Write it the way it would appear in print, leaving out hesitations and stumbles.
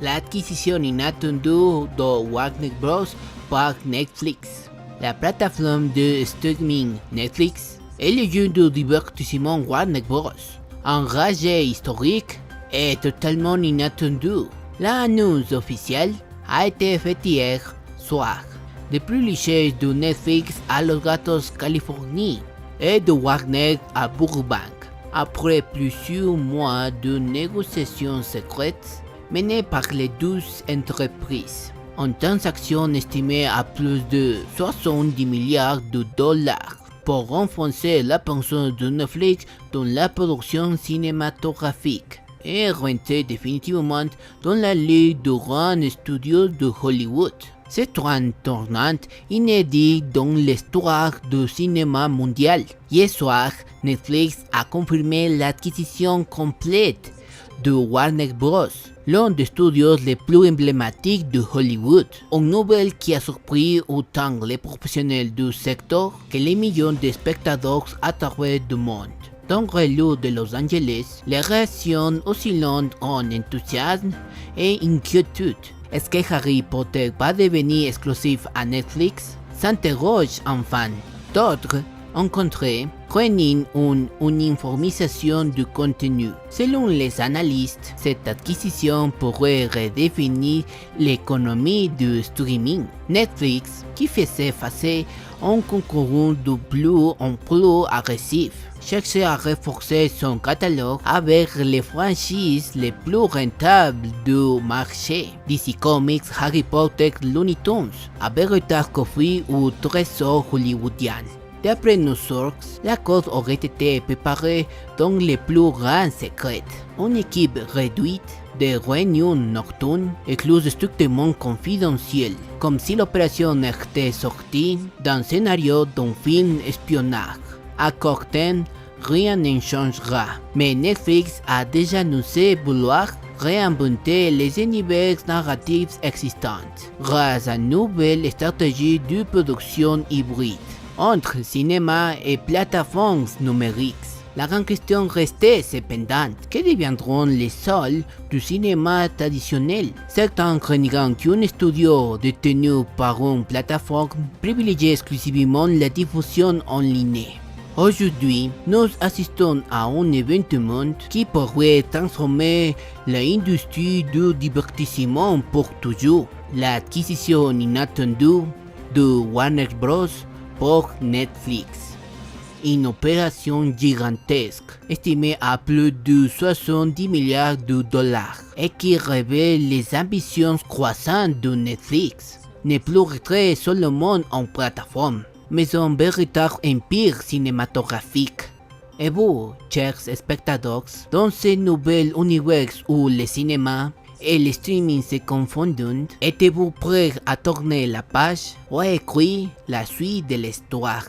l'adquisition inattendue de Warner Bros. Par Netflix. La plateforme de streaming Netflix et le jeu de divertissement Warner Bros. Un rachat historique est totalement inattendu. L'annonce officielle a été faite hier soir. Depuis le siège de Netflix à Los Gatos, Californie et de Warner à Burbank, après plusieurs mois de négociations secrètes menées par les 12 entreprises. Une transaction estimée à plus de 70 milliards de dollars pour renforcer la présence de Netflix dans la production cinématographique et rentrer définitivement dans la ligue de grands studios de Hollywood. C'est un tournant inédit dans l'histoire du cinéma mondial. Hier soir, Netflix a confirmé l'acquisition complète de Warner Bros., l'un des studios les plus emblématiques de Hollywood. Une nouvelle qui a surpris autant les professionnels du secteur que les millions de spectateurs à travers le monde. Dans le lieu de Los Angeles, les réactions oscillant en enthousiasme et inquiétude. Est-ce que Harry Potter va devenir exclusif à Netflix? S'interroge un fan. D'autres, au contraire, prennent une uniformisation du contenu. Selon les analystes, cette acquisition pourrait redéfinir l'économie du streaming. Netflix, qui faisait face à un concurrent de plus en plus agressif, cherche à renforcer son catalogue avec les franchises les plus rentables du marché. DC Comics, Harry Potter, Looney Tunes, un véritable coffre ou trésor hollywoodien. D'après nos sources, l'accord aurait été préparé dans les plus grands secrets. Une équipe réduite de réunions nocturnes écluses strictement confidentielles, comme si l'opération était sortie d'un scénario d'un film espionnage. À court terme, rien ne changera, mais Netflix a déjà annoncé vouloir réinventer les univers narratifs existants grâce à une nouvelle stratégie de production hybride entre cinéma et plateformes numériques. La grande question restait cependant, que deviendront les salles du cinéma traditionnel? Certains craignent qu'un studio détenu par une plateforme privilégie exclusivement la diffusion en ligne. Aujourd'hui, nous assistons à un événement qui pourrait transformer l'industrie du divertissement pour toujours. L'acquisition inattendue de Warner Bros. Pour Netflix. Une opération gigantesque, estimée à plus de 70 milliards de dollars, et qui révèle les ambitions croissantes de Netflix. Ne plus rester seulement en plateforme, mais un véritable empire cinématographique. Et vous, chers spectateurs, dans ce nouvel univers où le cinéma et le streaming se confondent, êtes-vous prêts à tourner la page ou à écrire la suite de l'histoire?